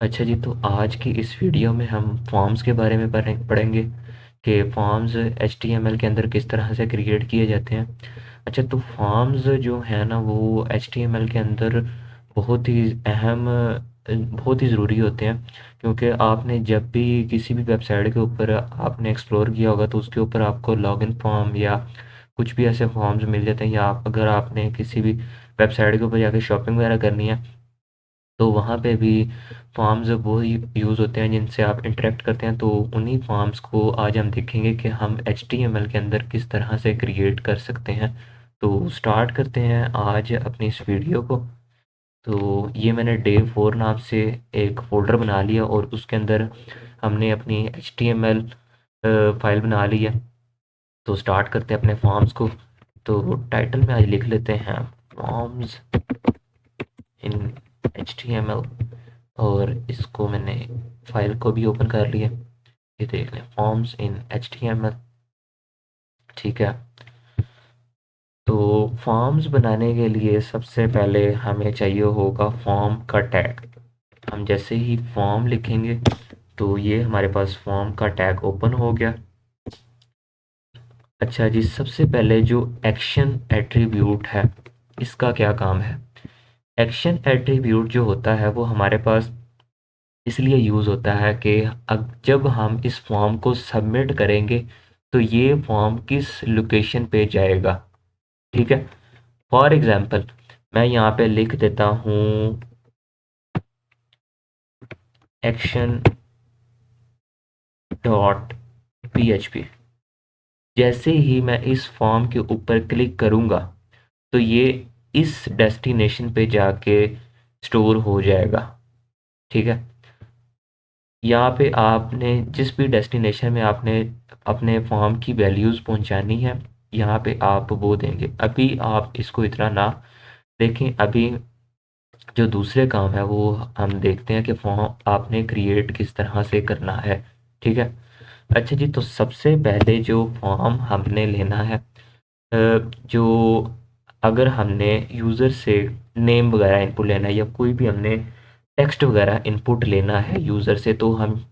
अच्छा जी, तो आज की इस वीडियो में हम फॉर्म्स के बारे में पढ़ेंगे कि फॉर्म्स एचटीएमएल के अंदर किस तरह से क्रिएट किए जाते हैं। अच्छा, तो फॉर्म्स जो है ना वो एचटीएमएल के अंदर बहुत ही अहम बहुत ही ज़रूरी होते हैं, क्योंकि आपने जब भी किसी भी वेबसाइट के ऊपर आपने एक्सप्लोर किया होगा तो उसके ऊपर आपको लॉगिन फॉर्म या कुछ भी ऐसे फॉर्म्स मिल जाते हैं, या अगर आपने किसी भी वेबसाइट के ऊपर जाके शॉपिंग वगैरह करनी है तो वहाँ पे भी फॉर्म्स वो ही यूज़ होते हैं जिनसे आप इंटरेक्ट करते हैं। तो उन्हीं फॉर्म्स को आज हम देखेंगे कि हम एचटीएमएल के अंदर किस तरह से क्रिएट कर सकते हैं। तो स्टार्ट करते हैं आज अपनी इस वीडियो को। तो ये मैंने डे 4 नाम से एक फ़ोल्डर बना लिया और उसके अंदर हमने अपनी एचटीएमएल फाइल बना ली है। तो स्टार्ट करते हैं अपने फॉर्म्स को। तो टाइटल में आज लिख लेते हैं फॉर्म्स इन एचटीएमएल, और इसको मैंने फाइल को भी ओपन कर लिया। ये देख लें, फॉर्म्स इन एचटीएमएल। ठीक है, तो फॉर्म्स बनाने के लिए सबसे पहले हमें चाहिए होगा फॉर्म का टैग। हम जैसे ही फॉर्म लिखेंगे तो ये हमारे पास फॉर्म का टैग ओपन हो गया। अच्छा जी, सबसे पहले जो एक्शन एट्रीब्यूट है इसका क्या काम है। एक्शन एट्रीब्यूट जो होता है वो हमारे पास इसलिए यूज़ होता है कि अब जब हम इस फॉर्म को सबमिट करेंगे तो ये फॉर्म किस लोकेशन पे जाएगा। ठीक है, फॉर एग्ज़ाम्पल मैं यहाँ पे लिख देता हूँ एक्शन डॉट पीएचपी। जैसे ही मैं इस फॉर्म के ऊपर क्लिक करूँगा तो ये इस डेस्टिनेशन पे जाके स्टोर हो जाएगा। ठीक है, यहाँ पे आपने जिस भी डेस्टिनेशन में आपने अपने फॉर्म की वैल्यूज़ पहुँचानी है यहाँ पे आप वो देंगे। अभी आप इसको इतना ना देखें, अभी जो दूसरे काम है वो हम देखते हैं कि फॉर्म आपने क्रिएट किस तरह से करना है। ठीक है, अच्छा जी, तो सबसे पहले जो फॉर्म हमने लेना है, जो अगर हमने यूज़र से नेम वगैरह इनपुट लेना है या कोई भी हमने टेक्स्ट वगैरह इनपुट लेना है यूज़र से, तो हम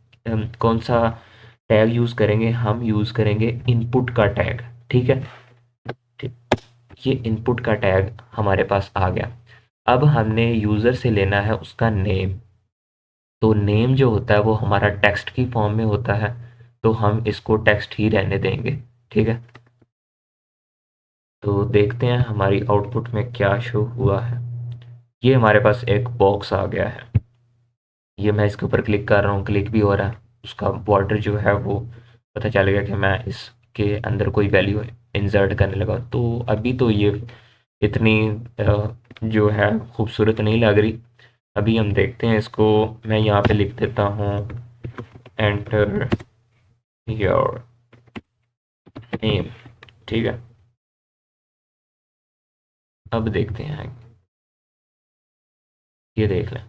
कौन सा टैग यूज़ करेंगे। हम यूज़ करेंगे इनपुट का टैग। ठीक है, ठीक, ये इनपुट का टैग हमारे पास आ गया। अब हमने यूज़र से लेना है उसका नेम। तो नेम जो होता है वो हमारा टेक्स्ट की फॉर्म में होता है, तो हम इसको टेक्स्ट ही रहने देंगे। ठीक है, तो देखते हैं हमारी आउटपुट में क्या शो हुआ है। ये हमारे पास एक बॉक्स आ गया है। ये मैं इसके ऊपर क्लिक कर रहा हूँ, क्लिक भी हो रहा है। उसका बॉर्डर जो है वो पता चल गया कि मैं इसके अंदर कोई वैल्यू इंसर्ट करने लगा। तो अभी तो ये इतनी जो है खूबसूरत नहीं लग रही। अभी हम देखते हैं इसको। मैं यहाँ पे लिख देता हूँ एंटर योर नेम। ठीक है, अब देखते हैं, ये देख लें।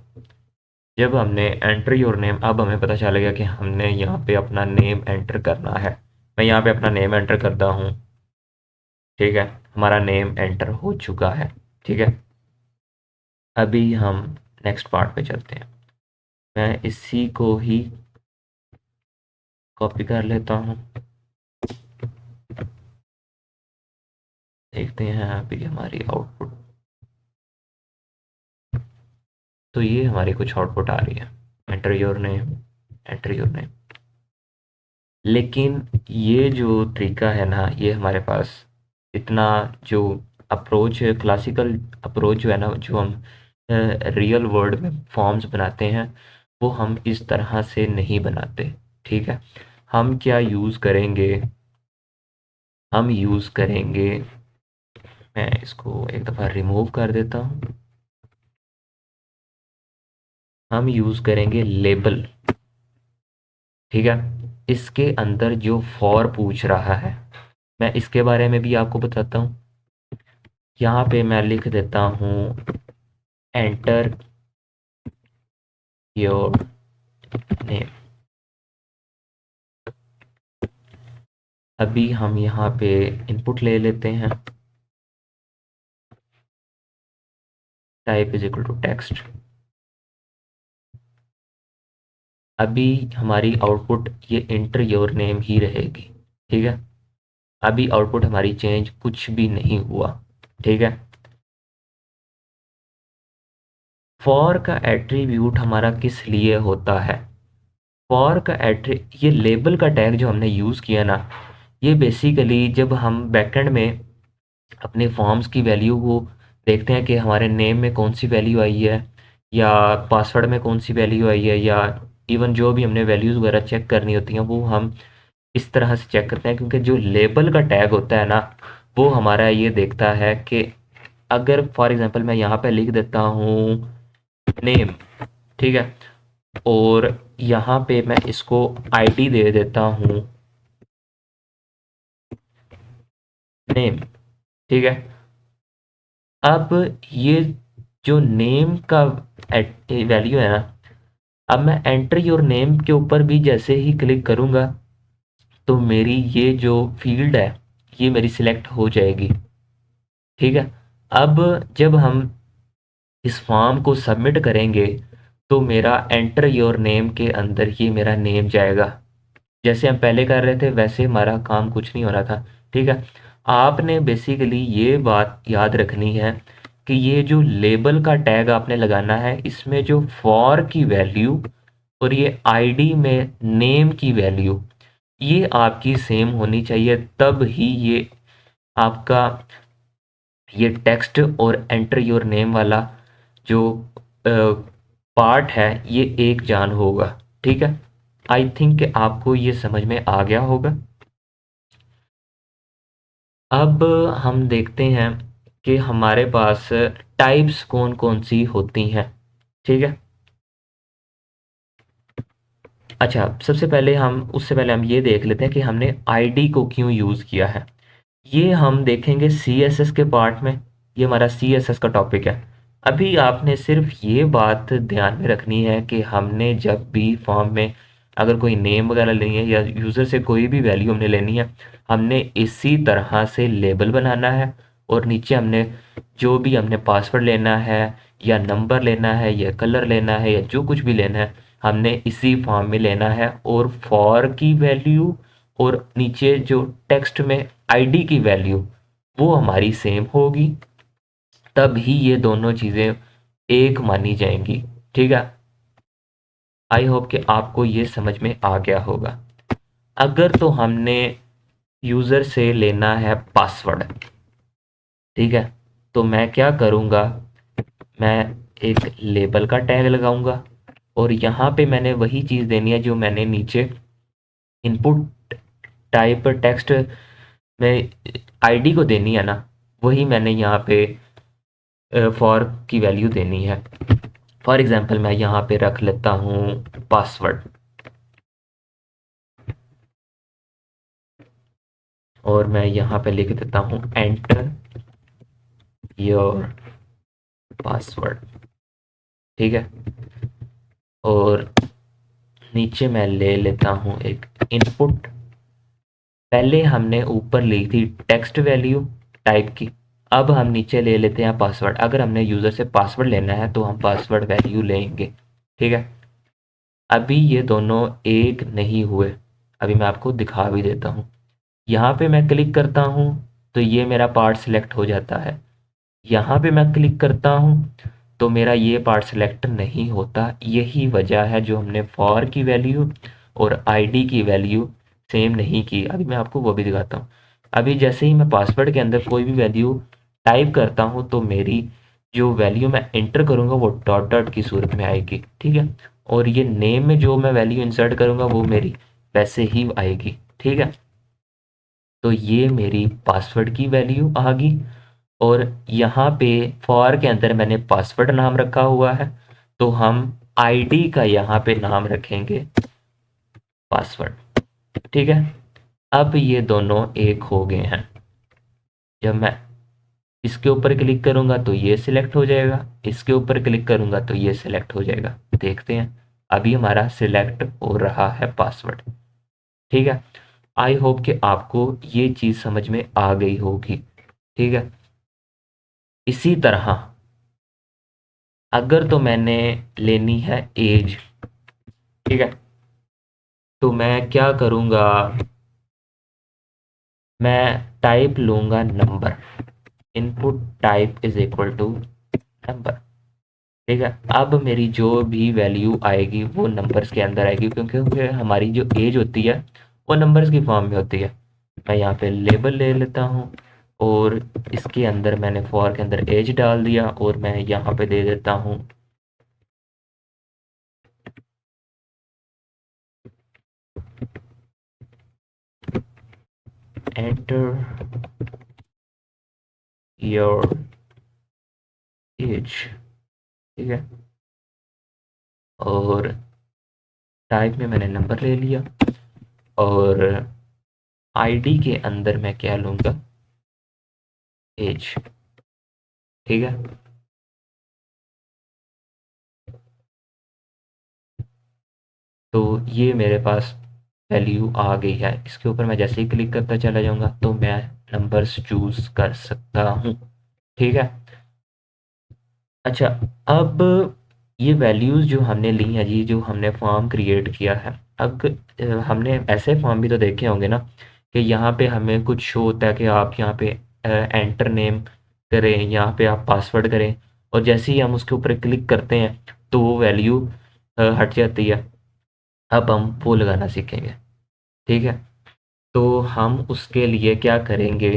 जब हमने एंटर योर नेम, अब हमें पता चल गया कि हमने यहाँ पे अपना नेम एंटर करना है। मैं यहाँ पे अपना नेम एंटर करता हूँ। ठीक है, हमारा नेम एंटर हो चुका है। ठीक है, अभी हम नेक्स्ट पार्ट पे चलते हैं। मैं इसी को ही कॉपी कर लेता हूँ। देखते हैं अभी हमारी आउटपुट। तो ये हमारी कुछ आउटपुट आ रही है, enter your name, enter your name. लेकिन ये जो तरीका है ना, ये हमारे पास इतना जो अप्रोच है, क्लासिकल अप्रोच जो है ना, जो हम रियल वर्ल्ड में फॉर्म्स बनाते हैं वो हम इस तरह से नहीं बनाते। ठीक है, हम क्या यूज़ करेंगे, हम यूज़ करेंगे, मैं इसको एक दफ़ा रिमूव कर देता हूँ। हम यूज़ करेंगे लेबल। ठीक है, इसके अंदर जो फॉर पूछ रहा है मैं इसके बारे में भी आपको बताता हूँ। यहाँ पे मैं लिख देता हूँ एंटर योर नेम। अभी हम यहाँ पे इनपुट ले लेते हैं, type is equal to text. अभी हमारी आउटपुट ये इंटर योर नेम ही रहेगी, ठीक है। अभी आउटपुट हमारी चेंज कुछ भी नहीं हुआ, ठीक है। फॉर का एट्रीब्यूट हमारा किस लिए होता है? फॉर का एट्री ये लेबल का टैग जो हमने यूज़ किया ना, ये बेसिकली जब हम बैकएंड में अपने फॉर्म्स की वैल्यू को देखते हैं कि हमारे नेम में कौन सी वैल्यू आई है या पासवर्ड में कौन सी वैल्यू आई है, या इवन जो भी हमने वैल्यूज़ वगैरह चेक करनी होती हैं वो हम इस तरह से चेक करते हैं, क्योंकि जो लेबल का टैग होता है ना, वो हमारा ये देखता है कि अगर फॉर एग्जांपल मैं यहाँ पे लिख देता हूँ नेम, ठीक है, और यहाँ पे मैं इसको आईडी दे देता हूँ नेम, ठीक है। अब ये जो नेम का वैल्यू है ना, अब मैं एंटर योर नेम के ऊपर भी जैसे ही क्लिक करूँगा तो मेरी ये जो फील्ड है ये मेरी सिलेक्ट हो जाएगी, ठीक है। अब जब हम इस फॉर्म को सबमिट करेंगे तो मेरा एंटर योर नेम के अंदर ये मेरा नेम जाएगा। जैसे हम पहले कर रहे थे वैसे हमारा काम कुछ नहीं हो रहा था, ठीक है। आपने बेसिकली ये बात याद रखनी है कि ये जो लेबल का टैग आपने लगाना है, इसमें जो फॉर की वैल्यू और ये आईडी में नेम की वैल्यू ये आपकी सेम होनी चाहिए, तब ही ये आपका ये टेक्स्ट और एंटर योर नेम वाला जो पार्ट है ये एक जान होगा, ठीक है। आई थिंक कि आपको ये समझ में आ गया होगा। अब हम देखते हैं कि हमारे पास टाइप्स कौन कौन सी होती हैं, ठीक है। अच्छा, सबसे पहले हम उससे पहले हम ये देख लेते हैं कि हमने आईडी को क्यों यूज़ किया है। ये हम देखेंगे सीएसएस के पार्ट में, ये हमारा सीएसएस का टॉपिक है। अभी आपने सिर्फ ये बात ध्यान में रखनी है कि हमने जब भी फॉर्म में अगर कोई नेम वगैरह लेनी है या यूज़र से कोई भी वैल्यू हमने लेनी है, हमने इसी तरह से लेबल बनाना है, और नीचे हमने जो भी हमने पासवर्ड लेना है या नंबर लेना है या कलर लेना है या जो कुछ भी लेना है हमने इसी फॉर्म में लेना है। और फॉर की वैल्यू और नीचे जो टेक्स्ट में आईडी की वैल्यू वो हमारी सेम होगी, तब ही ये दोनों चीज़ें एक मानी जाएंगी, ठीक है। आई होप कि आपको ये समझ में आ गया होगा। अगर तो हमने यूज़र से लेना है पासवर्ड, ठीक है, तो मैं क्या करूँगा, मैं एक लेबल का टैग लगाऊंगा और यहाँ पे मैंने वही चीज़ देनी है जो मैंने नीचे इनपुट टाइप टेक्स्ट में आईडी को देनी है ना, वही मैंने यहाँ पे फॉर की वैल्यू देनी है। फॉर एग्जांपल मैं यहाँ पे रख लेता हूँ पासवर्ड, और मैं यहाँ पे लिख देता हूँ एंटर योर पासवर्ड, ठीक है। और नीचे मैं ले लेता हूँ एक इनपुट, पहले हमने ऊपर ली थी टेक्स्ट वैल्यू टाइप की, अब हम नीचे ले लेते हैं पासवर्ड। अगर हमने यूज़र से पासवर्ड लेना है तो हम पासवर्ड वैल्यू लेंगे, ठीक है। अभी ये दोनों एक नहीं हुए, अभी मैं आपको दिखा भी देता हूँ। यहाँ पे मैं क्लिक करता हूँ तो ये मेरा पार्ट सिलेक्ट हो जाता है, यहाँ पे मैं क्लिक करता हूँ तो मेरा ये पार्ट सिलेक्ट नहीं होता। यही वजह है जो हमने फॉर की वैल्यू और आईडी की वैल्यू सेम नहीं की। अभी मैं आपको वो भी दिखाता हूँ। अभी जैसे ही मैं पासवर्ड के अंदर कोई भी वैल्यू टाइप करता हूँ तो मेरी जो वैल्यू मैं एंटर करूँगा वो डॉट डॉट की सूरत में आएगी, ठीक है। और ये नेम में जो मैं वैल्यू इंसर्ट करूँगा वो मेरी वैसे ही आएगी, ठीक है। तो ये मेरी पासवर्ड की वैल्यू आ गई, और यहाँ पे फॉर के अंदर मैंने पासवर्ड नाम रखा हुआ है, तो हम आईडी का यहाँ पे नाम रखेंगे पासवर्ड, ठीक है। अब ये दोनों एक हो गए हैं। जब मैं इसके ऊपर क्लिक करूँगा तो ये सिलेक्ट हो जाएगा, इसके ऊपर क्लिक करूँगा तो ये सिलेक्ट हो जाएगा। देखते हैं, अभी हमारा सिलेक्ट हो रहा है पासवर्ड, ठीक है। आई होप कि आपको ये चीज़ समझ में आ गई होगी, ठीक है। इसी तरह अगर तो मैंने लेनी है एज, ठीक है, तो मैं क्या करूँगा, मैं टाइप लूँगा number, input type is equal to number. ठीक है, अब मेरी जो भी वैल्यू आएगी वो नंबर्स के अंदर आएगी, क्योंकि हमारी जो एज होती है वो नंबर्स की फॉर्म में होती है। मैं यहाँ पे लेबल ले लेता हूँ और इसके अंदर मैंने फॉर के अंदर एज डाल दिया और मैं यहाँ पे दे देता हूँ एंटर योर एज। ठीक है, और टाइप में मैंने नंबर ले लिया और आईडी के अंदर मैं क्या लूँगा, एज। ठीक है, तो ये मेरे पास वैल्यू आ गई है। इसके ऊपर मैं जैसे ही क्लिक करता चला जाऊँगा तो मैं नंबर्स चूज़ कर सकता हूँ। ठीक है, अच्छा, अब ये वैल्यूज़ जो हमने ली हैं जी, जो हमने फॉर्म क्रिएट किया है, अब हमने ऐसे फॉर्म भी तो देखे होंगे ना कि यहाँ पे हमें कुछ शो होता है कि आप यहाँ पे एंटर नेम करें, यहाँ पे आप पासवर्ड करें, और जैसे ही हम उसके ऊपर क्लिक करते हैं तो वो वैल्यू हट जाती है। अब हम वो लगाना सीखेंगे। ठीक है, तो हम उसके लिए क्या करेंगे,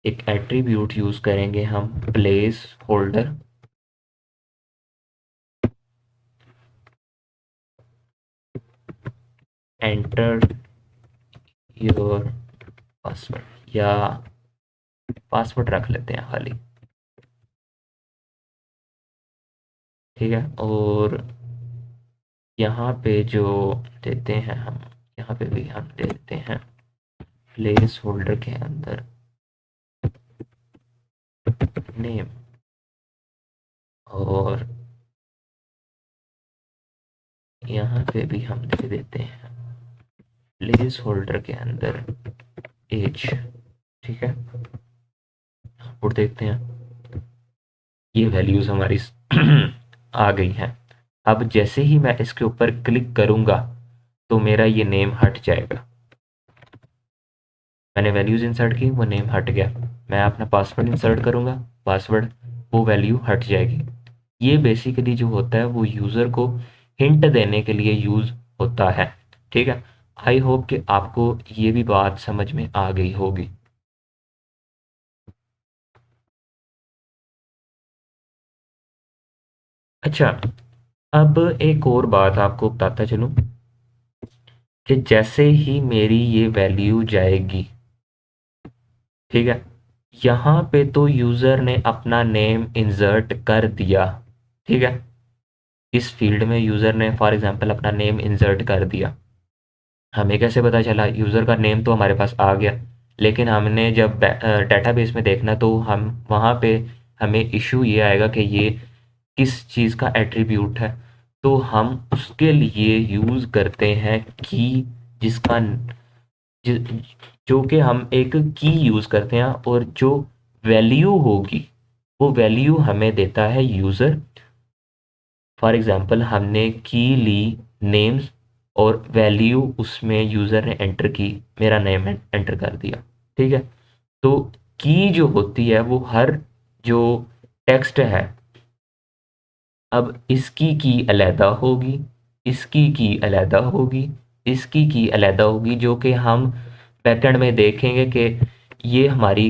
एक एट्रीब्यूट यूज़ करेंगे हम, place holder, enter your password, या पासवर्ड रख लेते हैं खाली। ठीक है, और यहाँ पे जो देते हैं हम, यहाँ पे भी हम दे देते हैं प्लेस होल्डर के अंदर नेम, और यहाँ पे भी हम दे देते हैं प्लेस होल्डर के अंदर एज। ठीक है, और देखते हैं ये वैल्यूज़ हमारी आ गई हैं। अब जैसे ही मैं इसके ऊपर क्लिक करूँगा तो मेरा ये नेम हट जाएगा। मैंने वैल्यूज़ इंसर्ट की, वो नेम हट गया। मैं अपना पासवर्ड इंसर्ट करूँगा, पासवर्ड, वो वैल्यू हट जाएगी। ये बेसिकली जो होता है वो यूज़र को हिंट देने के लिए यूज़ होता है। ठीक है, आई होप कि आपको ये भी बात समझ में आ गई होगी। अच्छा, अब एक और बात आपको बताता चलूँ कि जैसे ही मेरी ये वैल्यू जाएगी, ठीक है, यहाँ पे तो यूज़र ने अपना नेम इंसर्ट कर दिया। ठीक है, इस फील्ड में यूज़र ने फॉर एग्जांपल अपना नेम इंसर्ट कर दिया। हमें कैसे पता चला, यूज़र का नेम तो हमारे पास आ गया, लेकिन हमने जब डेटाबेस में देखना तो हम वहाँ पे हमें इशू ये आएगा कि ये किस चीज़ का एट्रीब्यूट है। तो हम उसके लिए यूज़ करते हैं की, जिसका जि- जो कि हम एक की यूज़ करते हैं, और जो वैल्यू होगी वो वैल्यू हमें देता है यूज़र। फॉर एग्जांपल हमने की ली नेम्स, और वैल्यू उसमें यूज़र ने एंटर की, मेरा नेम एंटर कर दिया। ठीक है, तो की जो होती है वो हर जो टेक्स्ट है, अब इसकी की अलहदा होगी, इसकी की अलहदा होगी, इसकी की अलहदा होगी, जो कि हम बैकएंड में देखेंगे कि ये हमारी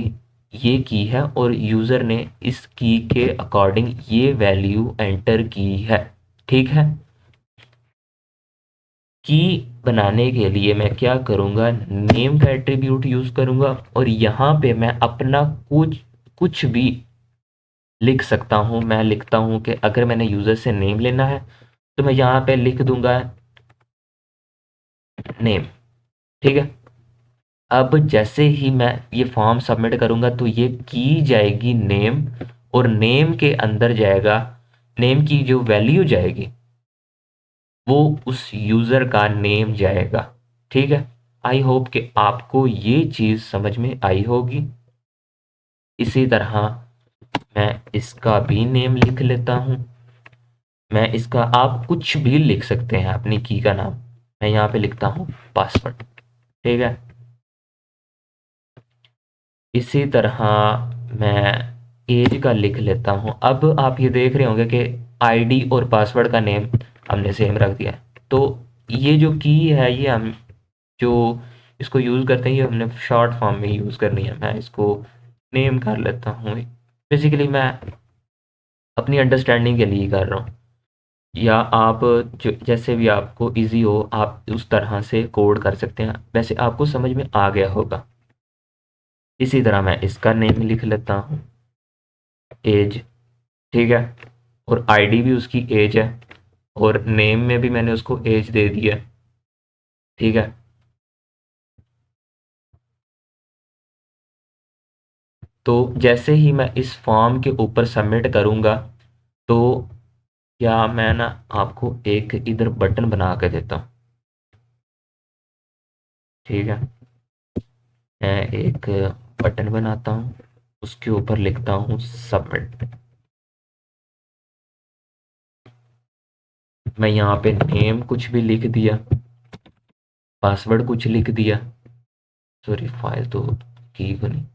ये की है और यूज़र ने इस की के अकॉर्डिंग ये वैल्यू एंटर की है। ठीक है, की बनाने के लिए मैं क्या करूँगा, नेम का एट्रीब्यूट यूज़ करूँगा, और यहाँ पे मैं अपना कुछ कुछ भी लिख सकता हूँ। मैं लिखता हूँ कि अगर मैंने यूज़र से नेम लेना है तो मैं यहाँ पे लिख दूंगा नेम। ठीक है, अब जैसे ही मैं ये फॉर्म सबमिट करूंगा तो ये की जाएगी नेम, और नेम के अंदर जाएगा, नेम की जो वैल्यू जाएगी वो उस यूज़र का नेम जाएगा। ठीक है, आई होप कि आपको ये चीज़ समझ में आई होगी। इसी तरह मैं इसका भी नेम लिख लेता हूँ। मैं इसका, आप कुछ भी लिख सकते हैं अपनी की का नाम। मैं यहाँ पे लिखता हूँ पासवर्ड। ठीक है, इसी तरह मैं एज का लिख लेता हूँ। अब आप ये देख रहे होंगे कि आईडी और पासवर्ड का नेम हमने सेम रख दिया है। तो ये जो की है, ये हम जो इसको यूज़ करते हैं, ये हमने शॉर्ट फॉर्म में यूज़ करनी है। मैं इसको नेम कर लेता हूँ। बेसिकली मैं अपनी अंडरस्टैंडिंग के लिए ही कर रहा हूँ, या आप जो जैसे भी आपको इजी हो आप उस तरह से कोड कर सकते हैं। वैसे आपको समझ में आ गया होगा। इसी तरह मैं इसका नेम लिख लेता हूँ, एज। ठीक है, और आईडी भी उसकी एज है, और नेम में भी मैंने उसको एज दे दिया। ठीक है, तो जैसे ही मैं इस फॉर्म के ऊपर सबमिट करूँगा, तो क्या मैं ना आपको एक इधर बटन बना के देता हूँ। ठीक है, मैं एक बटन बनाता हूँ, उसके ऊपर लिखता हूँ सबमिट। मैं यहाँ पे नेम कुछ भी लिख दिया, पासवर्ड कुछ लिख दिया। सॉरी, फाइल तो की बनी।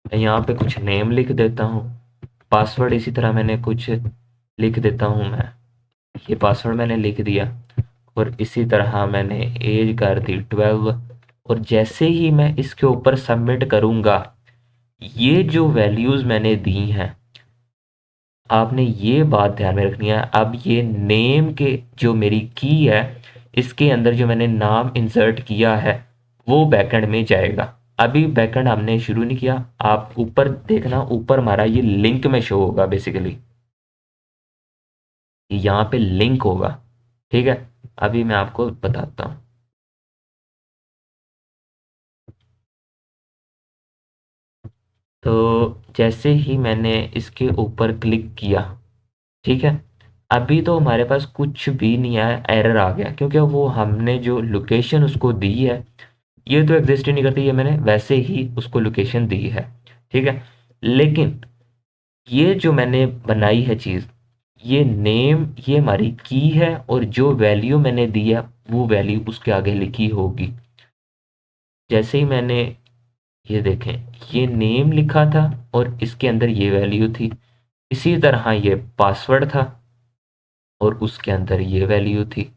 मैं यहाँ पे कुछ नेम लिख देता हूँ, पासवर्ड इसी तरह मैंने कुछ लिख देता हूँ। मैं ये पासवर्ड मैंने लिख दिया, और इसी तरह मैंने एज कर दी 12। और जैसे ही मैं इसके ऊपर सबमिट करूँगा, ये जो वैल्यूज़ मैंने दी हैं, आपने ये बात ध्यान में रखनी है। अब ये नेम के जो मेरी की है, इसके अंदर जो मैंने नाम इंसर्ट किया है, वो बैकएंड में जाएगा। अभी बैकएंड हमने शुरू नहीं किया। आप ऊपर देखना, ऊपर हमारा ये लिंक में शो होगा। बेसिकली यहाँ पे लिंक होगा। ठीक है, अभी मैं आपको बताता हूँ। तो जैसे ही मैंने इसके ऊपर क्लिक किया, ठीक है, अभी तो हमारे पास कुछ भी नहीं आया, एरर आ गया, क्योंकि वो हमने जो लोकेशन उसको दी है, ये तो एग्जिस्ट ही नहीं करती। ये मैंने वैसे ही उसको लोकेशन दी है। ठीक है, लेकिन ये जो मैंने बनाई है चीज़, ये नेम, ये हमारी की है, और जो वैल्यू मैंने दी है वो वैल्यू उसके आगे लिखी होगी। जैसे ही मैंने, ये देखें, ये नेम लिखा था और इसके अंदर ये वैल्यू थी। इसी तरह ये पासवर्ड था और उसके अंदर ये वैल्यू थी।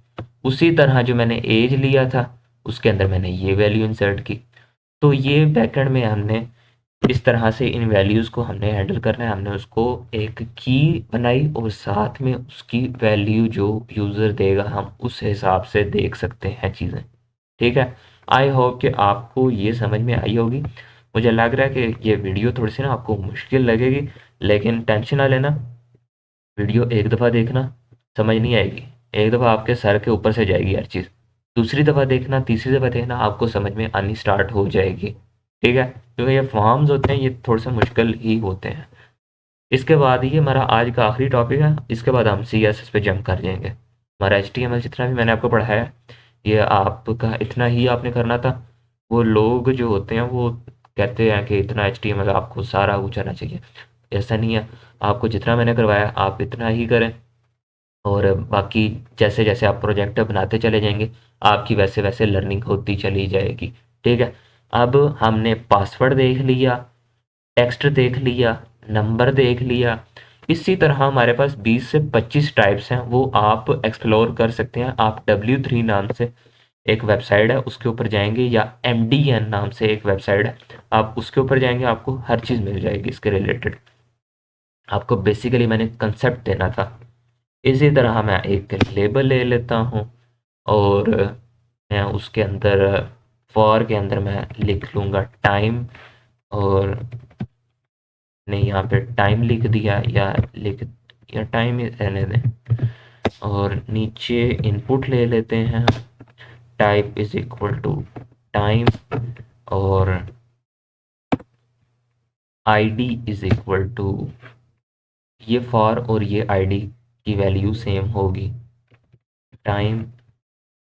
उसी तरह जो मैंने एज लिया था, उसके अंदर मैंने ये वैल्यू इंसर्ट की। तो ये बैकएंड में हमने इस तरह से इन वैल्यूज़ को हमने हैंडल करना है। हमने उसको एक की बनाई, और साथ में उसकी वैल्यू जो यूज़र देगा, हम उस हिसाब से देख सकते हैं चीज़ें। ठीक है, आई होप कि आपको ये समझ में आई होगी। मुझे लग रहा है कि ये वीडियो थोड़ी सी ना आपको मुश्किल लगेगी, लेकिन टेंशन ना लेना। वीडियो एक दफ़ा देखना, समझ नहीं आएगी, एक दफ़ा आपके सर के ऊपर से जाएगी हर चीज़। दूसरी दफ़ा देखना, तीसरी दफ़ा देखना, आपको समझ में आनी स्टार्ट हो जाएगी। ठीक है, क्योंकि ये फॉर्म्स होते हैं, ये थोड़े से मुश्किल ही होते हैं। इसके बाद ये हमारा आज का आखिरी टॉपिक है। इसके बाद हम CSS पे जंप कर जाएंगे। हमारा HTML जितना भी मैंने आपको पढ़ाया है, ये आपका इतना ही आपने करना था। वो लोग जो होते हैं वो कहते हैं कि इतना HTML आपको सारा कुछ आना चाहिए। ऐसा नहीं है, आपको जितना मैंने करवाया आप इतना ही करें, और बाकी जैसे जैसे आप प्रोजेक्ट बनाते चले जाएंगे, आपकी वैसे वैसे लर्निंग होती चली जाएगी। ठीक है, अब हमने पासवर्ड देख लिया, टेक्स्ट देख लिया, नंबर देख लिया। इसी तरह हमारे पास 20 से 25 टाइप्स हैं, वो आप एक्सप्लोर कर सकते हैं। आप W3 नाम से एक वेबसाइट है, उसके ऊपर जाएंगे, या MDN नाम से एक वेबसाइट है, आप उसके ऊपर जाएंगे, आपको हर चीज़ मिल जाएगी इसके रिलेटेड। आपको बेसिकली मैंने कंसेप्ट देना था। इसी तरह मैं एक लेबल ले लेता हूँ, और मैं उसके अंदर फॉर के अंदर मैं लिख लूँगा टाइम, और नहीं, यहाँ पे टाइम लिख दिया, या टाइम ही रहने दें। और नीचे इनपुट ले लेते हैं, type is equal to time, और आईडी इज इक्वल टू, ये फॉर और ये आईडी की वैल्यू सेम होगी, टाइम।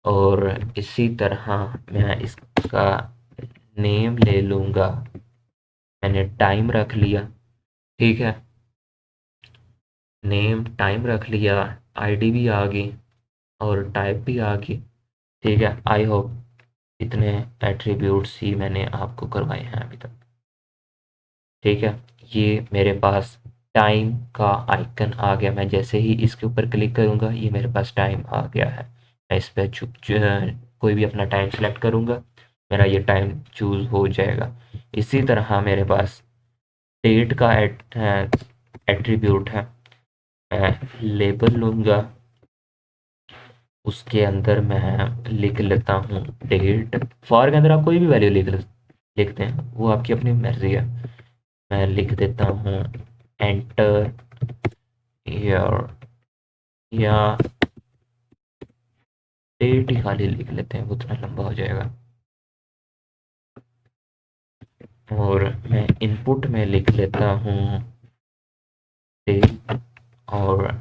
और इसी तरह मैं इसका नेम ले लूँगा, मैंने टाइम रख लिया। ठीक है, नेम टाइम रख लिया, आईडी भी आ गई और टाइप भी आ गई। ठीक है, आई होप इतने एट्रीब्यूट्स ही मैंने आपको करवाए हैं अभी तक। ठीक है, ये मेरे पास टाइम का आइकन आ गया। मैं जैसे ही इसके ऊपर क्लिक करूँगा ये मेरे पास टाइम आ गया है। मैं इस पर कोई भी अपना टाइम सेलेक्ट करूँगा, मेरा ये टाइम चूज़ हो जाएगा। इसी तरह मेरे पास डेट का एट्रीब्यूट है। मैं लेबल लूँगा, उसके अंदर मैं लिख लेता हूँ डेट। फॉर के अंदर आप कोई भी वैल्यू लिखते हैं, वो आपकी अपनी मर्ज़ी है। मैं लिख देता हूँ एंटर ईयर, या डेट ही खाली लिख लेते हैं, वो उतना लंबा हो जाएगा। और मैं इनपुट में लिख लेता हूँ डेट, और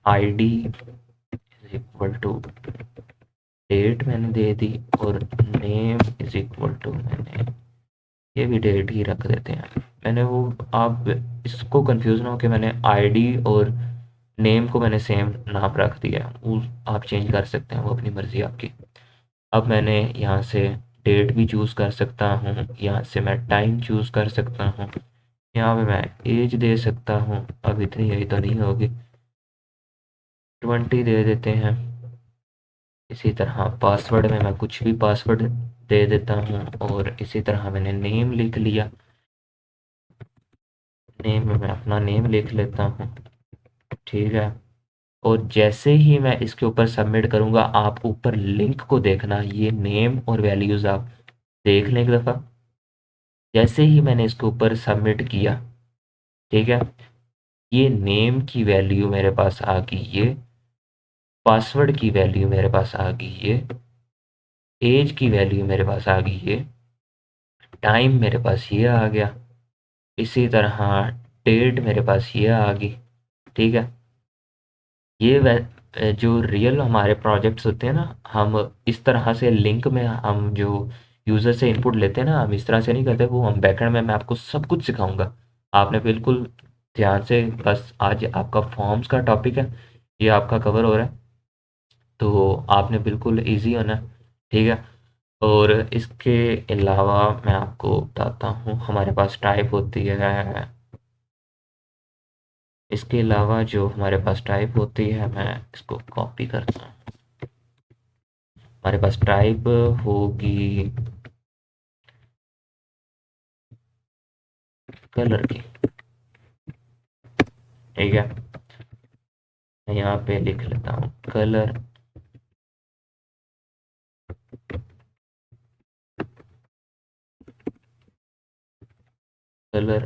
ID is equal to date मैंने दे दी, और नेम इज इक्वल टू, मैंने ये भी डेट ही रख देते हैं। मैंने वो, आप इसको कंफ्यूज ना हो कि मैंने आईडी और नेम को मैंने सेम नाम रख दिया है, वो आप चेंज कर सकते हैं, वो अपनी मर्ज़ी आपकी। अब मैंने यहाँ से डेट भी चूज़ कर सकता हूँ, यहाँ से मैं टाइम चूज़ कर सकता हूँ, यहाँ पे मैं एज दे सकता हूँ। अब इतनी यही तो नहीं होगी, 20 दे देते हैं। इसी तरह पासवर्ड में मैं कुछ भी पासवर्ड दे देता हूँ, और इसी तरह मैंने नेम लिख लिया। नेम में मैं अपना नेम लिख लेता हूँ। ठीक है, और जैसे ही मैं इसके ऊपर सबमिट करूँगा, आप ऊपर लिंक को देखना, ये नेम और वैल्यूज़ आप देख लें एक दफ़ा। जैसे ही मैंने इसके ऊपर सबमिट किया, ठीक है, ये नेम की वैल्यू मेरे पास आ गई, ये पासवर्ड की वैल्यू मेरे पास आ गई, ये एज की वैल्यू मेरे पास आ गई, ये टाइम मेरे पास ये आ गया। इसी तरह डेट मेरे पास ये आ गई। ठीक है, ये जो रियल हमारे प्रोजेक्ट्स होते हैं ना, हम इस तरह से लिंक में हम जो यूज़र से इनपुट लेते हैं ना, हम इस तरह से नहीं करते। वो हम बैकएंड में मैं आपको सब कुछ सिखाऊंगा। आपने बिल्कुल ध्यान से, बस आज आपका फॉर्म्स का टॉपिक है, ये आपका कवर हो रहा है, तो आपने बिल्कुल इजी होना है। ठीक है, और इसके अलावा मैं आपको बताता हूँ, हमारे पास टाइप होती है। इसके अलावा जो हमारे पास टाइप होती है, मैं इसको कॉपी करता हूँ। हमारे पास टाइप होगी कलर की। ठीक है, मैं यहाँ पे लिख लेता हूँ कलर। कलर,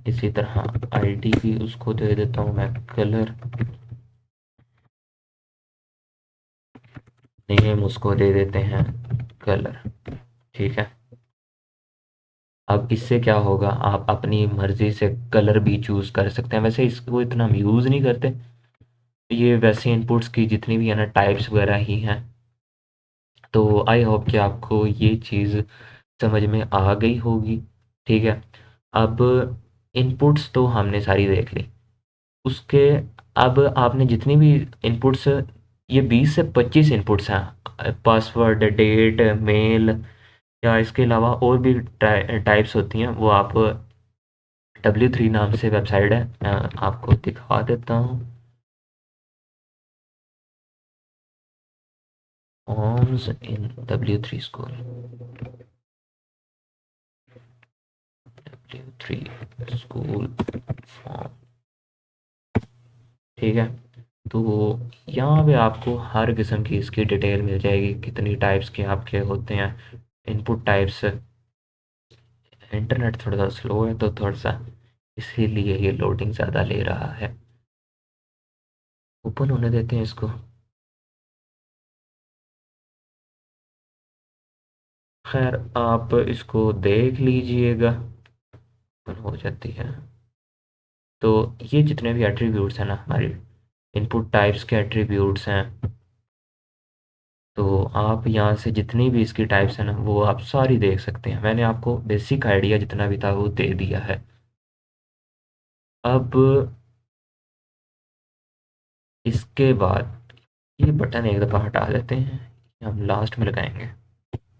इसी तरह आईडी भी उसको दे देता हूँ मैं कलर। नेम उसको दे देते हैं कलर। ठीक है, अब इससे क्या होगा, आप अपनी मर्ज़ी से कलर भी चूज़ कर सकते हैं। वैसे इसको इतना हम यूज़ नहीं करते, ये वैसे इनपुट्स की जितनी भी है ना, टाइप्स वगैरह ही हैं। तो आई होप कि आपको ये चीज़ समझ में आ गई होगी। ठीक है, अब इनपुट्स तो हमने सारी देख ली। उसके अब आपने जितनी भी इनपुट्स, ये 20 से 25 इनपुट्स हैं, पासवर्ड, डेट, मेल, या इसके अलावा और भी टाइप्स होती हैं, वो आप W3 नाम से वेबसाइट है, मैं आपको दिखा देता हूँ। Forms in W3 school, W3 school form. ठीक है, तो यहाँ पे आपको हर किस्म की इसकी डिटेल मिल जाएगी, कितनी टाइप्स के आपके होते हैं इनपुट टाइप्स। इंटरनेट थोड़ा सा स्लो है, तो थोड़ा सा इसीलिए ये लोडिंग ज़्यादा ले रहा है। ओपन होने देते हैं इसको। खैर, आप इसको देख लीजिएगा, ओपन हो जाती है। तो ये जितने भी एट्रीब्यूट्स हैं ना, हमारी इनपुट टाइप्स के एट्रीब्यूट्स हैं, तो आप यहाँ से जितनी भी इसकी टाइप्स हैं ना, वो आप सारी देख सकते हैं। मैंने आपको बेसिक आइडिया जितना भी था वो दे दिया है। अब इसके बाद ये बटन एक दफ़ा हटा देते हैं, हम लास्ट में लगाएंगे।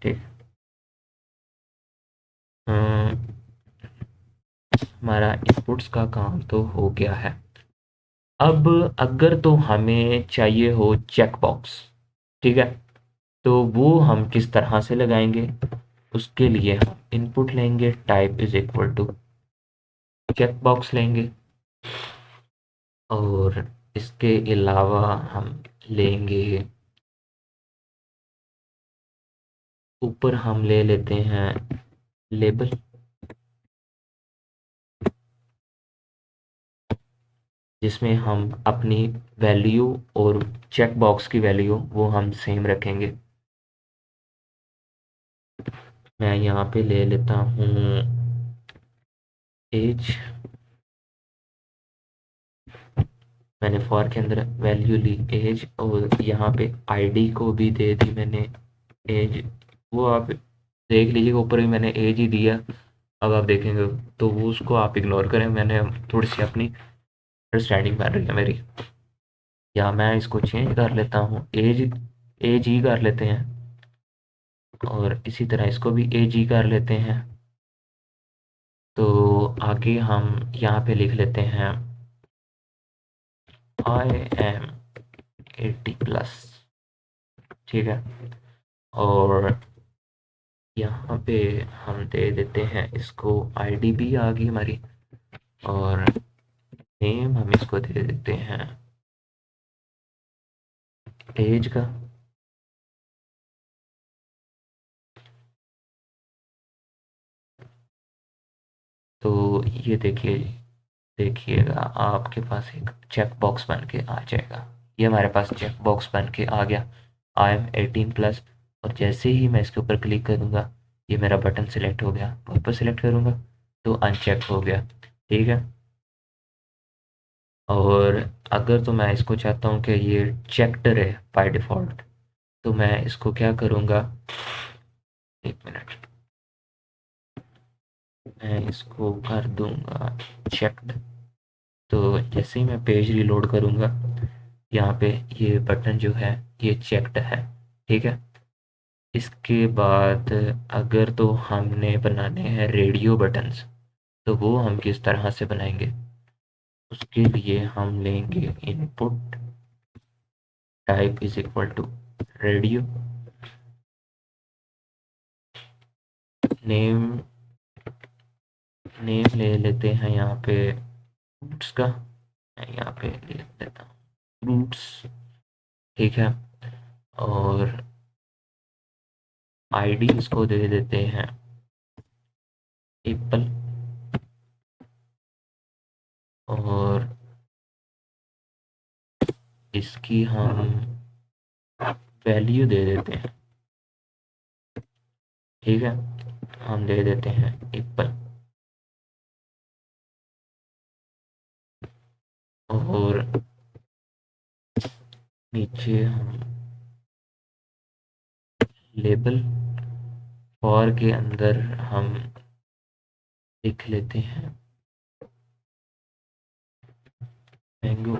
ठीक। अम, हमारा इनपुट्स का काम तो हो गया है। अब अगर तो हमें चाहिए हो चेक बॉक्स, ठीक है, तो वो हम किस तरह से लगाएंगे? उसके लिए हम इनपुट लेंगे, type is equal to check box लेंगे, और इसके अलावा हम लेंगे, ऊपर हम ले लेते हैं लेबल, जिसमें हम अपनी वैल्यू और चेक बॉक्स की वैल्यू वो हम सेम रखेंगे। मैं यहाँ पे ले लेता हूँ एज, मैंने फॉर के अंदर वैल्यू ली एज, और यहाँ पे आईडी को भी दे दी मैंने एज। वो आप देख लीजिएगा, ऊपर भी मैंने एज ही दिया। अब आप देखेंगे तो वो उसको आप इग्नोर करें, मैंने थोड़ी सी अपनी अंडरस्टैंडिंग बन रही है मेरी। या मैं इसको चेंज कर लेता हूँ, एज एज ही कर लेते हैं, और इसी तरह इसको भी एज ही कर लेते हैं। तो आगे हम यहाँ पे लिख लेते हैं आई एम 80+। ठीक है, और यहाँ पे हम दे देते हैं इसको, आईडी भी आ गई हमारी, और नेम हम इसको दे देते हैं एज का। तो ये देखिए, देखिएगा आपके पास एक चेक बॉक्स बन के आ जाएगा। ये हमारे पास चेक बॉक्स बन के आ गया, आई एम 18+। और जैसे ही मैं इसके ऊपर क्लिक करूँगा, ये मेरा बटन सिलेक्ट हो गया, वापस सिलेक्ट करूँगा तो अनचेक हो गया। ठीक है, और अगर तो मैं इसको चाहता हूँ कि ये चेक्ड रहे बाय डिफ़ॉल्ट, तो मैं इसको क्या करूँगा, एक मिनट, मैं इसको कर दूँगा चेक्ड। तो जैसे ही मैं पेज रीलोड करूँगा, यहाँ पे ये बटन जो है ये चेक्ड है। ठीक है, इसके बाद अगर तो हमने बनाने हैं रेडियो बटन्स, तो वो हम किस तरह से बनाएंगे? उसके लिए हम लेंगे input, type is equal to radio, name name ले लेते हैं यहाँ पे रूट्स का, मैं यहाँ पे ले लेता हूँ रूट्स। ठीक है, और आईडी इसको दे देते हैं एप्पल, और इसकी हम वैल्यू दे देते हैं। ठीक है, हम दे देते हैं एप्पल, और नीचे हम लेबल, फॉर के अंदर हम लिख लेते हैं मैंगो,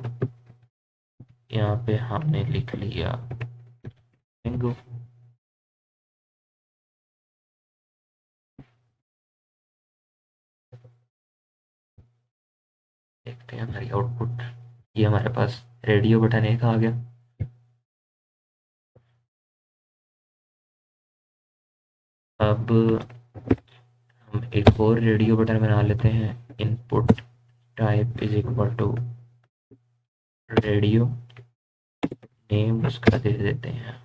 यहाँ पे हमने लिख लिया मैंगो। देखते हैं हमारी आउटपुट, ये हमारे पास रेडियो बटन एक आ गया। अब हम एक और रेडियो बटन बना लेते हैं, input type is equal to radio, name उसका दे देते हैं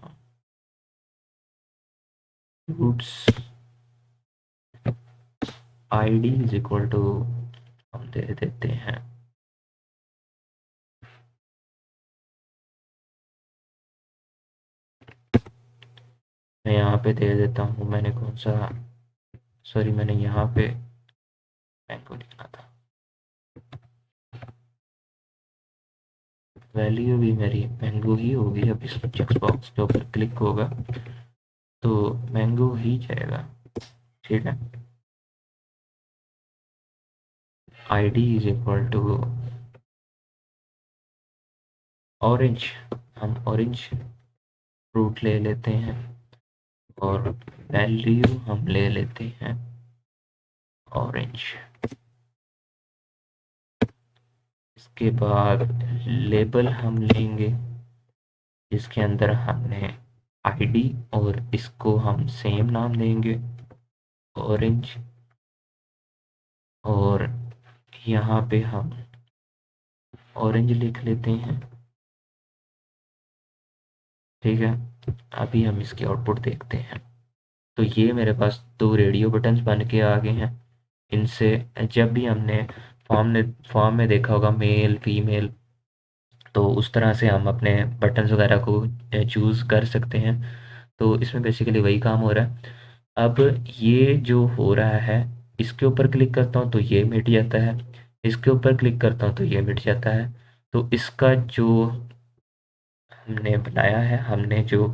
roots, ID is equal to हम दे देते हैं, मैं यहाँ पे दे देता हूँ, मैंने कौन सा, सॉरी मैंने यहाँ पे मैंगो लिखना था। वैल्यू भी मेरी मैंगो ही होगी, अब इस चेक बॉक्स के ऊपर क्लिक होगा तो मैंगो ही जाएगा। ठीक है, ID is equal to orange, हम ऑरेंज फ्रूट ले लेते हैं और वैल्यू हम ले लेते हैं ऑरेंज। इसके बाद लेबल हम लेंगे जिसके अंदर हमने आईडी और इसको हम सेम नाम देंगे ऑरेंज। और यहाँ पे हम ऑरेंज लिख लेते हैं। ठीक है, अभी हम इसकी आउटपुट देखते हैं। तो ये मेरे पास दो रेडियो बटन्स बन के आ गए हैं। इनसे जब भी हमने फॉर्म में देखा होगा मेल फीमेल, तो उस तरह से हम अपने बटन्स वगैरह को चूज़ कर सकते हैं। तो इसमें बेसिकली वही काम हो रहा है। अब ये जो हो रहा है, इसके ऊपर क्लिक करता हूँ तो ये मिट जाता है, इसके ऊपर क्लिक करता हूँ तो ये मिट जाता है। तो इसका जो हमने बनाया है, हमने जो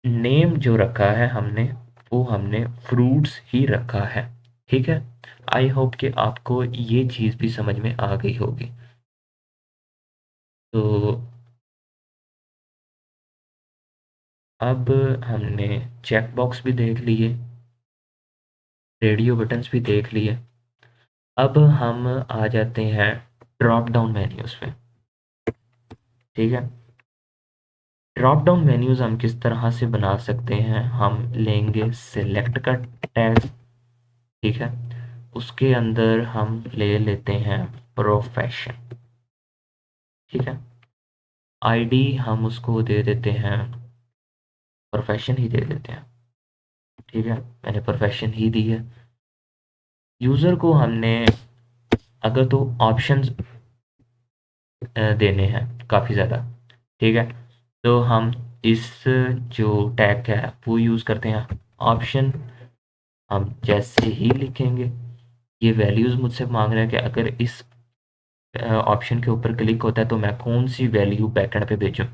नेम जो रखा है हमने, वो हमने फ्रूट्स ही रखा है। ठीक है, आई होप कि आपको ये चीज़ भी समझ में आ गई होगी। तो अब हमने चेक बॉक्स भी देख लिए, रेडियो बटन्स भी देख लिए। अब हम आ जाते हैं ड्रॉप डाउन मेन्यूज़ पे। ठीक है, ड्रॉप डाउन मेन्यूज़ हम किस तरह से बना सकते हैं, हम लेंगे सिलेक्ट का टैग। ठीक है, उसके अंदर हम ले लेते हैं प्रोफेशन। ठीक है, आईडी हम उसको दे देते हैं, प्रोफेशन ही दे देते हैं। ठीक है, मैंने प्रोफेशन ही दी है। यूज़र को हमने अगर तो ऑप्शंस देने हैं काफ़ी ज़्यादा। ठीक है, तो हम इस जो टैग है वो यूज़ करते हैं ऑप्शन। हम जैसे ही लिखेंगे, ये वैल्यूज़ मुझसे मांग रहा है कि अगर इस ऑप्शन के ऊपर क्लिक होता है तो मैं कौन सी वैल्यू बैकएंड पे भेजूँ।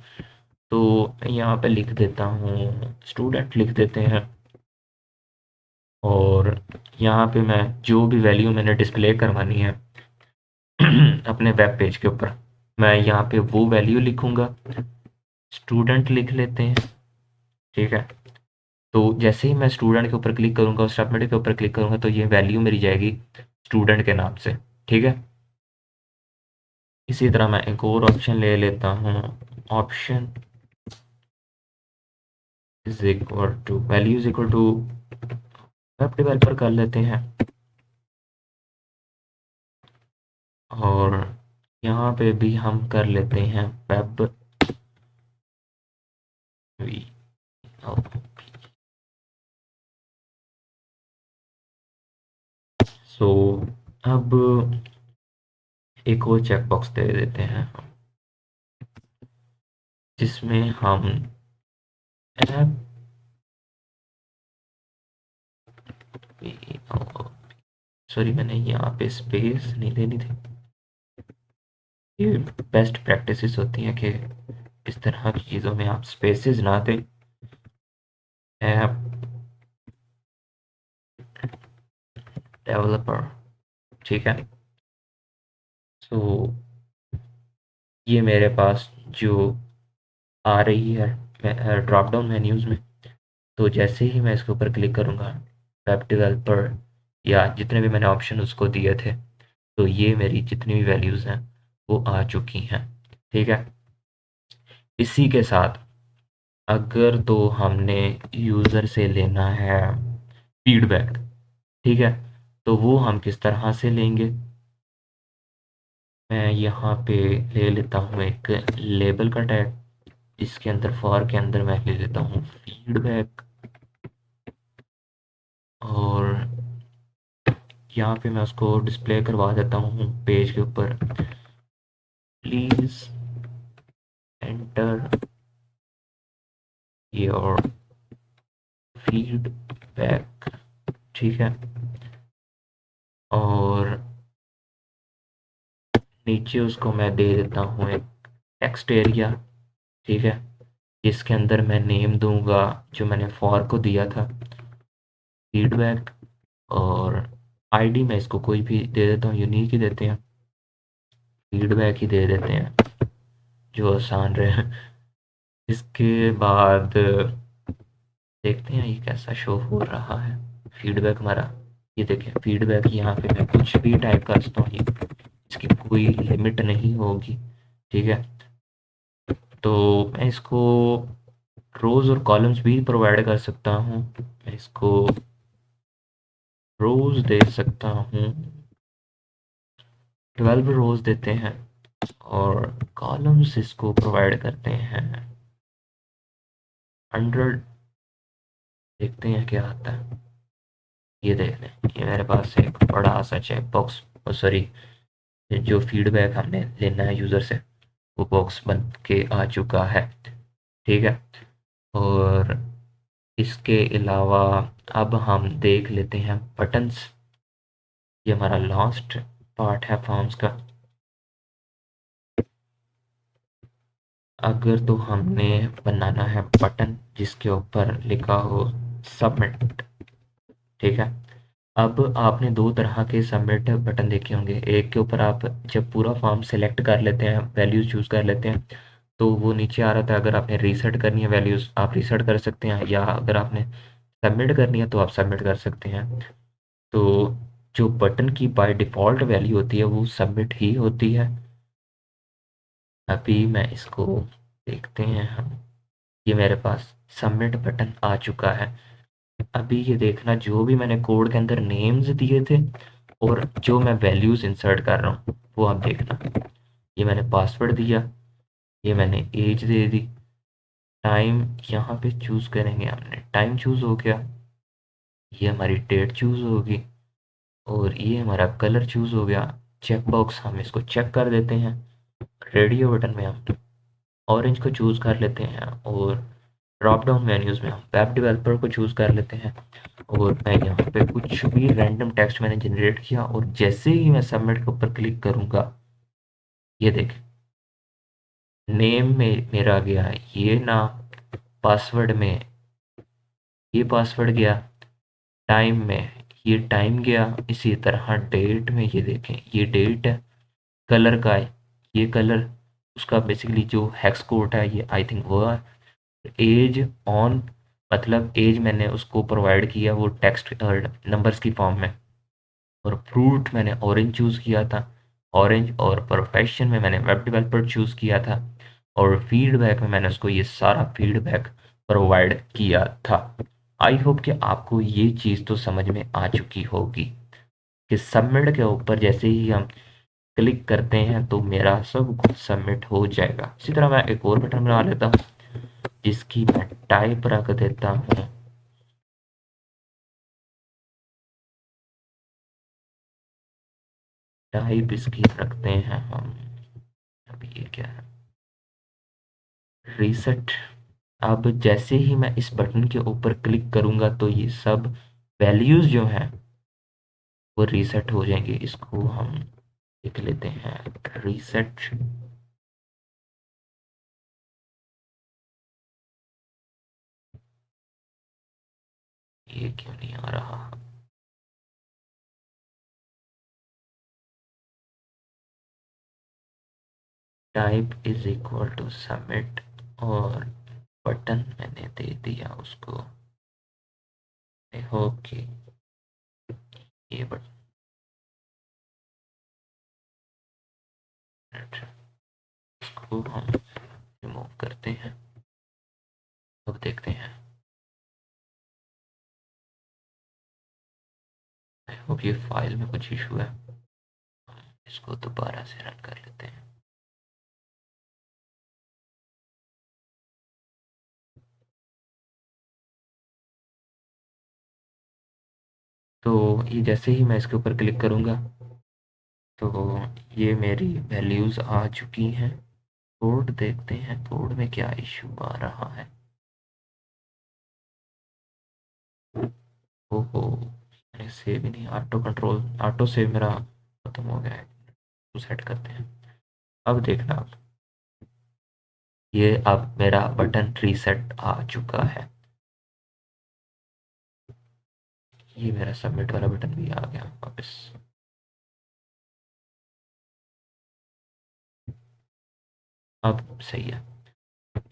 तो यहाँ पे लिख देता हूँ स्टूडेंट लिख देते हैं। और यहाँ पे मैं जो भी वैल्यू मैंने डिस्प्ले करवानी है अपने वेब पेज के ऊपर, मैं यहाँ पे वो वैल्यू लिखूँगा, स्टूडेंट लिख लेते हैं। ठीक है, तो जैसे ही मैं स्टूडेंट के ऊपर क्लिक करूँगा और सबमिट के ऊपर क्लिक करूँगा तो ये वैल्यू मेरी जाएगी स्टूडेंट के नाम से। ठीक है, इसी तरह मैं एक और ऑप्शन ले लेता हूँ, option is equal to value is equal to web developer कर लेते हैं। और यहाँ पे भी हम कर लेते हैं वेब वी। सो अब एक और चेक बॉक्स दे देते हैं जिसमें हम ऐप, सॉरी मैंने यहाँ पे स्पेस नहीं देनी थी। ये बेस्ट प्रैक्टिसेस होती हैं कि इस तरह की चीज़ों में आप स्पेसेस ना दें। App developer. ठीक है, सो ये मेरे पास जो आ रही है ड्रॉप डाउन मेन्यूज़ में, तो जैसे ही मैं इसके ऊपर क्लिक करूँगा वेब डेवलपर या जितने भी मैंने ऑप्शन उसको दिए थे, तो ये मेरी जितनी भी वैल्यूज़ हैं वो आ चुकी हैं। ठीक है, इसी के साथ अगर तो हमने यूज़र से लेना है फीडबैक, ठीक है, तो वो हम किस तरह से लेंगे। मैं यहाँ पे ले लेता हूँ एक लेबल का टैग, इसके अंदर फॉर के अंदर मैं ले लेता हूँ फीडबैक। और यहाँ पे मैं उसको डिस्प्ले करवा देता हूँ पेज के ऊपर, प्लीज़ एंटर योर फीडबैक। ठीक है, और नीचे उसको मैं दे देता हूँ एक टेक्स्ट एरिया। ठीक है, जिसके अंदर मैं नेम दूंगा जो मैंने फॉर को दिया था फीडबैक। और आईडी मैं इसको कोई भी दे देता हूँ, यूनिक ही देते हैं। फीडबैक ही दे देते हैं जो आसान रहे। इसके बाद देखते हैं ये कैसा शो हो रहा है फीडबैक हमारा। ये देखें फीडबैक, यहाँ पे मैं कुछ भी टाइप कर सकता हूँ, ये इसकी कोई लिमिट नहीं होगी। ठीक है, तो मैं इसको रोज और कॉलम्स भी प्रोवाइड कर सकता हूँ। मैं इसको रोज दे सकता हूँ, 12 रोज देते हैं, और कॉलम्स इसको प्रोवाइड करते हैं 100। देखते हैं क्या आता है। ये देख लें, ये मेरे पास एक बड़ा सा चेक बॉक्स, सॉरी, जो फीडबैक हमने लेना है यूज़र से, वो बॉक्स बन के आ चुका है। ठीक है, और इसके अलावा अब हम देख लेते हैं बटन्स। ये हमारा लास्ट पार्ट है फॉर्म्स का। अगर तो हमने बनाना है बटन जिसके ऊपर लिखा हो सबमिट। ठीक है, अब आपने दो तरह के सबमिट बटन देखे होंगे। एक के ऊपर आप जब पूरा फॉर्म सेलेक्ट कर लेते हैं, वैल्यूज़ चूज़ कर लेते हैं, तो वो नीचे आ रहा था। अगर आपने रीसेट करनी है वैल्यूज़, आप रीसेट कर सकते हैं, या अगर आपने सबमिट करनी है तो आप सबमिट कर सकते हैं। तो जो बटन की बाय डिफ़ॉल्ट वैल्यू होती है वो सबमिट ही होती है। अभी मैं इसको देखते हैं हम, ये मेरे पास सबमिट बटन आ चुका है। अभी ये देखना, जो भी मैंने कोड के अंदर नेम्स दिए थे और जो मैं वैल्यूज़ इंसर्ट कर रहा हूँ वो आप देखना। ये मैंने पासवर्ड दिया, ये मैंने एज दे दी, टाइम यहाँ पे चूज़ करेंगे, हमने टाइम चूज़ हो गया, ये हमारी डेट चूज़ होगी, और ये हमारा कलर चूज़ हो गया। चेक बॉक्स हम इसको चेक कर देते हैं। रेडियो बटन में हम ऑरेंज को चूज़ कर लेते हैं, और ड्रॉप डाउन मेन्यूज़ में हम वेब डेवलपर को चूज़ कर लेते हैं। और मैं यहाँ पे कुछ भी रैंडम टेक्स्ट मैंने जनरेट किया, और जैसे ही मैं सबमिट के ऊपर क्लिक करूँगा, ये देख नेम में मेरा गया ये ना, पासवर्ड में ये पासवर्ड गया, टाइम में ये टाइम गया, इसी तरह डेट में ये देखें ये डेट है, कलर का है ये कलर, उसका बेसिकली जो हेक्स कोड है ये आई थिंक वो है। एज ऑन, मतलब एज मैंने उसको प्रोवाइड किया वो टेक्स्ट नंबर्स की फॉर्म में, और फ्रूट मैंने ऑरेंज चूज़ किया था ऑरेंज, और प्रोफेशन में मैंने वेब डेवलपर चूज़ किया था, और फीडबैक में मैंने उसको ये सारा फीडबैक प्रोवाइड किया था। आई होप कि आपको ये चीज़ तो समझ में आ चुकी होगी कि सबमिट के ऊपर जैसे ही हम क्लिक करते हैं तो मेरा सब कुछ सबमिट हो जाएगा। इसी तरह मैं एक और बटन बना लेता हूँ जिसकी मैं टाइप रख देता हूँ, टाइप इसकी रखते हैं हम, अभी ये क्या है, रीसेट। अब जैसे ही मैं इस बटन के ऊपर क्लिक करूंगा तो ये सब वैल्यूज जो हैं वो रीसेट हो जाएंगे। इसको हम लिख लेते हैं रीसेट। ये क्यों नहीं आ रहा, type is equal to submit, और बटन मैंने दे दिया उसको, आई होप कि ये बटन, इसको हम रिमूव करते हैं। अब देखते हैं, आई होप ये फाइल में कुछ इशू है। इसको दोबारा से रन कर लेते हैं। तो ये जैसे ही मैं इसके ऊपर क्लिक करूंगा तो ये मेरी वैल्यूज़ आ चुकी हैं। कोड देखते हैं, कोड में क्या इशू आ रहा है। ओहो, मैंने सेव ही नहीं, ऑटो कंट्रोल ऑटो सेव मेरा खत्म हो गया है, तो सेट करते हैं। अब देखना आप, ये अब मेरा बटन रीसेट आ चुका है। ये मेरा सबमिट वाला बटन भी आ गया वापस। अब सही है।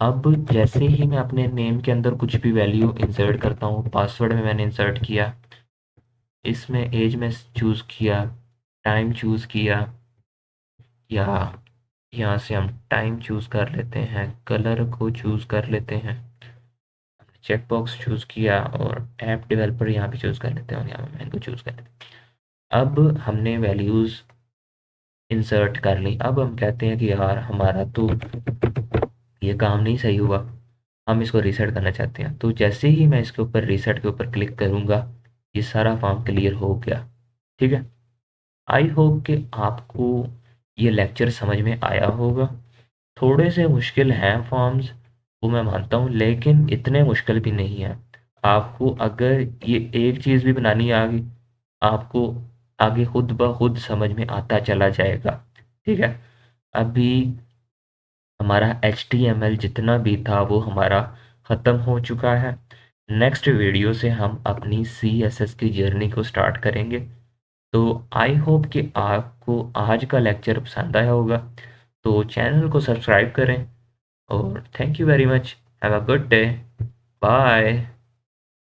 अब जैसे ही मैं अपने नेम के अंदर कुछ भी वैल्यू इंसर्ट करता हूँ, पासवर्ड में मैंने इंसर्ट किया, इसमें एज में चूज़ किया, टाइम चूज़ किया, या यहाँ से हम टाइम चूज़ कर लेते हैं, कलर को चूज़ कर लेते हैं, चेक बॉक्स चूज़ किया और ऐप डेवलपर यहाँ पे चूज़ कर लेते हैं और यहाँ पे मैंने को चूज़ कर लेते हैं। अब हमने वैल्यूज़ इंसर्ट कर ली। अब हम कहते हैं कि यार हमारा तो ये काम नहीं सही हुआ, हम इसको रीसेट करना चाहते हैं। तो जैसे ही मैं इसके ऊपर रीसेट के ऊपर क्लिक करूँगा, ये सारा फॉर्म क्लियर हो गया। ठीक है। आई होप कि आपको ये लेक्चर समझ में आया होगा। थोड़े से मुश्किल हैं फॉर्म्स, वो मैं मानता हूँ, लेकिन इतने मुश्किल भी नहीं है। आपको अगर ये एक चीज़ भी बनानी आ गई, आपको आगे खुद ब खुद समझ में आता चला जाएगा। ठीक है। अभी हमारा HTML जितना भी था वो हमारा ख़त्म हो चुका है। नेक्स्ट वीडियो से हम अपनी CSS की जर्नी को स्टार्ट करेंगे। तो आई होप कि आपको आज का लेक्चर पसंद आया होगा। तो चैनल को सब्सक्राइब करें और thank you very much. Have a good day. Bye.